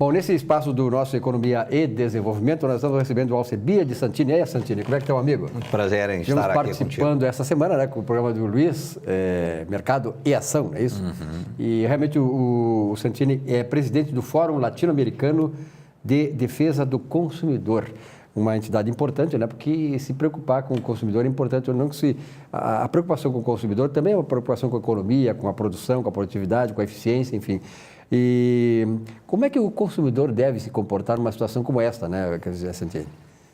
Bom, nesse espaço do nosso Economia e Desenvolvimento, nós estamos recebendo o Alcebiades Santini. E aí, Santini, como é que está, amigo? Muito prazer em estar aqui contigo. Estamos participando essa semana, né, com o programa do Luiz, Mercado e Ação, não é isso? Uhum. E realmente o Santini é presidente do Fórum Latino-Americano de Defesa do Consumidor. Uma entidade importante, né? Porque se preocupar com o consumidor é importante. Não que a preocupação com o consumidor também é uma preocupação com a economia, com a produção, com a produtividade, com a eficiência, enfim. E como é que o consumidor deve se comportar numa situação como esta, né, quer dizer, Santini?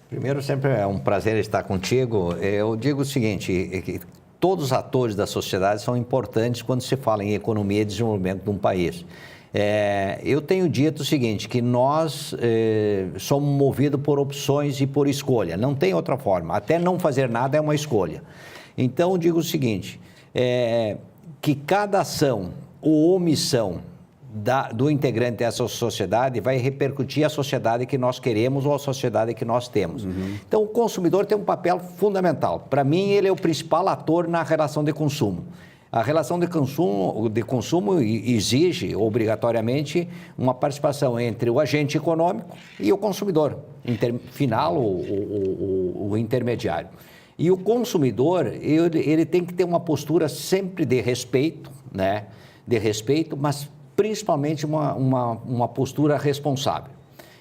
Primeiro, sempre é um prazer estar contigo. Eu digo o seguinte, que todos os atores da sociedade são importantes quando se fala em economia e desenvolvimento de um país. Eu tenho dito o seguinte, que nós somos movidos por opções e por escolha, não tem outra forma, até não fazer nada é uma escolha. Então, eu digo o seguinte, que cada ação ou omissão do integrante dessa sociedade vai repercutir a sociedade que nós queremos ou a sociedade que nós temos. Uhum. Então, o consumidor tem um papel fundamental. Para mim, ele é o principal ator na relação de consumo. A relação de consumo exige, obrigatoriamente, uma participação entre o agente econômico e o consumidor, final, o intermediário. E o consumidor, ele tem que ter uma postura sempre de respeito, né? De respeito, mas principalmente uma postura responsável.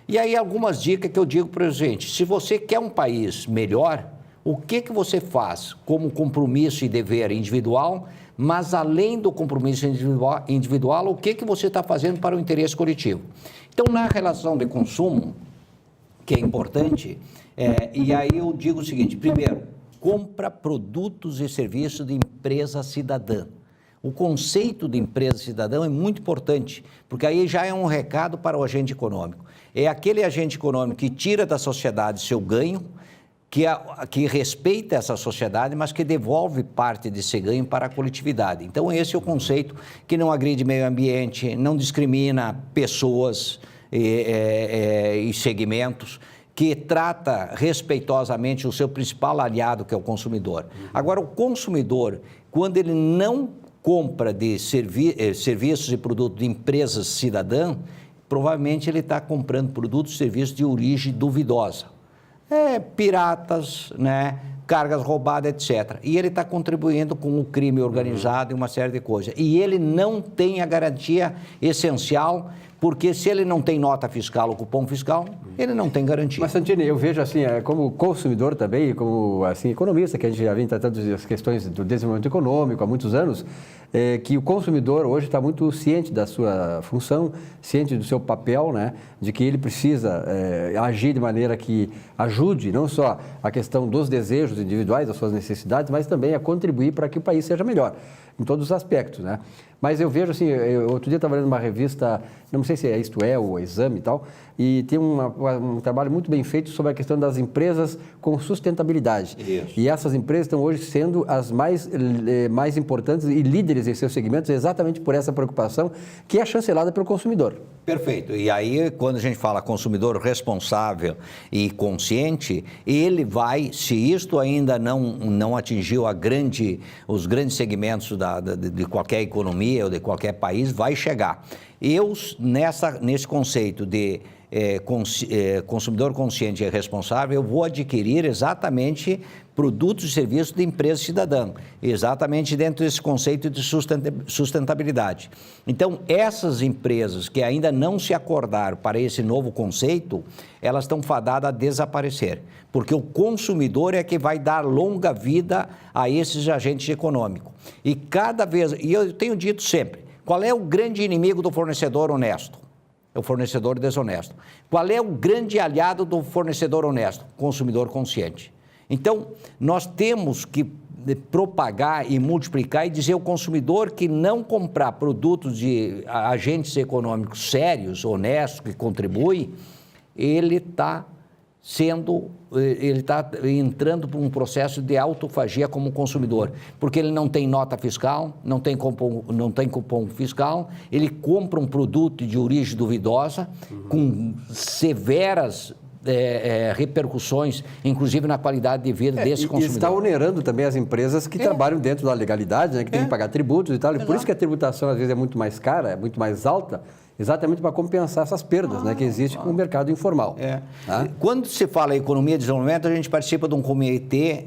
E aí algumas dicas que eu digo para a gente, se você quer um país melhor, o que você faz como compromisso e dever individual, mas além do compromisso individual, o que você está fazendo para o interesse coletivo? Então, na relação de consumo, que é importante, e aí eu digo o seguinte, primeiro, compra produtos e serviços de empresa cidadã. O conceito de empresa cidadã é muito importante, porque aí já é um recado para o agente econômico. É aquele agente econômico que tira da sociedade seu ganho, que respeita essa sociedade, mas que devolve parte desse ganho para a coletividade. Então, esse é o conceito que não agride meio ambiente, não discrimina pessoas e segmentos, que trata respeitosamente o seu principal aliado, que é o consumidor. Agora, o consumidor, quando ele não compra de serviços e produtos de empresas cidadã, provavelmente ele está comprando produtos e serviços de origem duvidosa. Piratas, né, cargas roubadas, etc. E ele está contribuindo com o crime organizado e uma série de coisas. E ele não tem a garantia essencial, porque se ele não tem nota fiscal ou cupom fiscal, ele não tem garantia. Mas, Santini, eu vejo assim, como consumidor também, como assim, economista, que a gente já vem tratando das questões do desenvolvimento econômico há muitos anos, que o consumidor hoje está muito ciente da sua função, ciente do seu papel, né, de que ele precisa agir de maneira que ajude não só a questão dos desejos individuais, das suas necessidades, mas também a contribuir para que o país seja melhor, em todos os aspectos, né? Mas eu vejo assim, outro dia estava lendo uma revista, não sei se é Isto É ou Exame e tal, e tem um trabalho muito bem feito sobre a questão das empresas com sustentabilidade. Isso. E essas empresas estão hoje sendo as mais importantes e líderes em seus segmentos exatamente por essa preocupação que é chancelada pelo consumidor. Perfeito. E aí, quando a gente fala consumidor responsável e consciente, ele vai, se isto ainda não atingiu os grandes segmentos de qualquer economia ou de qualquer país, vai chegar. Nesse conceito de consumidor consciente e responsável, eu vou adquirir exatamente produtos e serviços de empresa cidadã, exatamente dentro desse conceito de sustentabilidade. Então, essas empresas que ainda não se acordaram para esse novo conceito, elas estão fadadas a desaparecer, porque o consumidor é que vai dar longa vida a esses agentes econômicos. E eu tenho dito sempre, qual é o grande inimigo do fornecedor honesto? É o fornecedor desonesto. Qual é o grande aliado do fornecedor honesto? Consumidor consciente. Então, nós temos que propagar e multiplicar e dizer ao consumidor que não comprar produtos de agentes econômicos sérios, honestos, que contribuem, ele está entrando por um processo de autofagia como consumidor, porque ele não tem nota fiscal, não tem cupom fiscal, ele compra um produto de origem duvidosa, com severas repercussões, inclusive na qualidade de vida desse consumidor. E está onerando também as empresas que trabalham dentro da legalidade, né, que têm que pagar tributos e tal. E por isso que a tributação às vezes é muito mais cara, é muito mais alta, exatamente para compensar essas perdas que existem com o mercado informal. Tá? Quando se fala em economia e desenvolvimento, a gente participa de um comitê,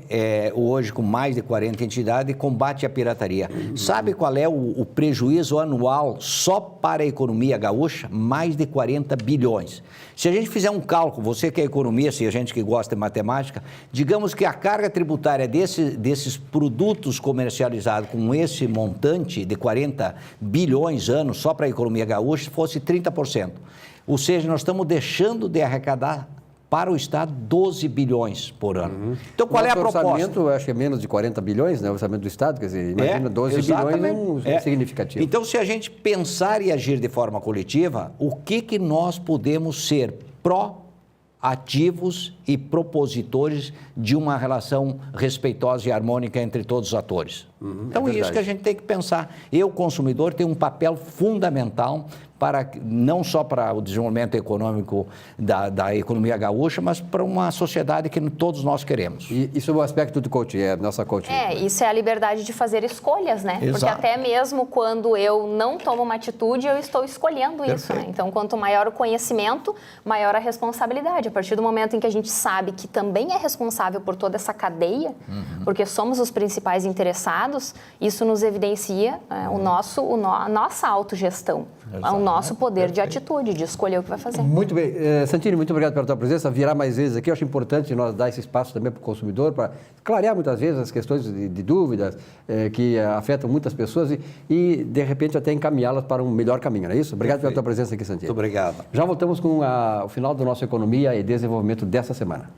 hoje com mais de 40 entidades, de combate à pirataria. Sabe qual é o prejuízo anual só para a economia gaúcha? Mais de 40 bilhões. Se a gente fizer um cálculo, você que é economista e a gente que gosta de matemática, digamos que a carga tributária desses produtos comercializados com esse montante de 40 bilhões anos só para a economia gaúcha fosse 30%. Ou seja, nós estamos deixando de arrecadar para o Estado 12 bilhões por ano. Então, qual é a proposta? O orçamento, eu acho que é menos de 40 bilhões, né? O orçamento do Estado, quer dizer, imagina 12 bilhões é significativo. Então, se a gente pensar e agir de forma coletiva, o que nós podemos ser proativos e propositores de uma relação respeitosa e harmônica entre todos os atores? Então, é isso que a gente tem que pensar. Eu, consumidor, tenho um papel fundamental não só para o desenvolvimento econômico da economia gaúcha, mas para uma sociedade que todos nós queremos. E isso é o aspecto do coaching, é a nossa coaching. Isso é a liberdade de fazer escolhas, né? Exato. Porque até mesmo quando eu não tomo uma atitude, eu estou escolhendo isso, né? Então, quanto maior o conhecimento, maior a responsabilidade. A partir do momento em que a gente sabe que também é responsável por toda essa cadeia, porque somos os principais interessados, isso nos evidencia a nossa autogestão. O nosso poder de atitude, de escolher o que vai fazer. Muito bem. Santini, muito obrigado pela tua presença. Virá mais vezes aqui. Eu acho importante nós dar esse espaço também para o consumidor, para clarear muitas vezes as questões de dúvidas que afetam muitas pessoas e, de repente, até encaminhá-las para um melhor caminho, não é isso? Obrigado pela tua presença aqui, Santini. Muito obrigado. Já voltamos com o final do nosso Economia e Desenvolvimento dessa semana.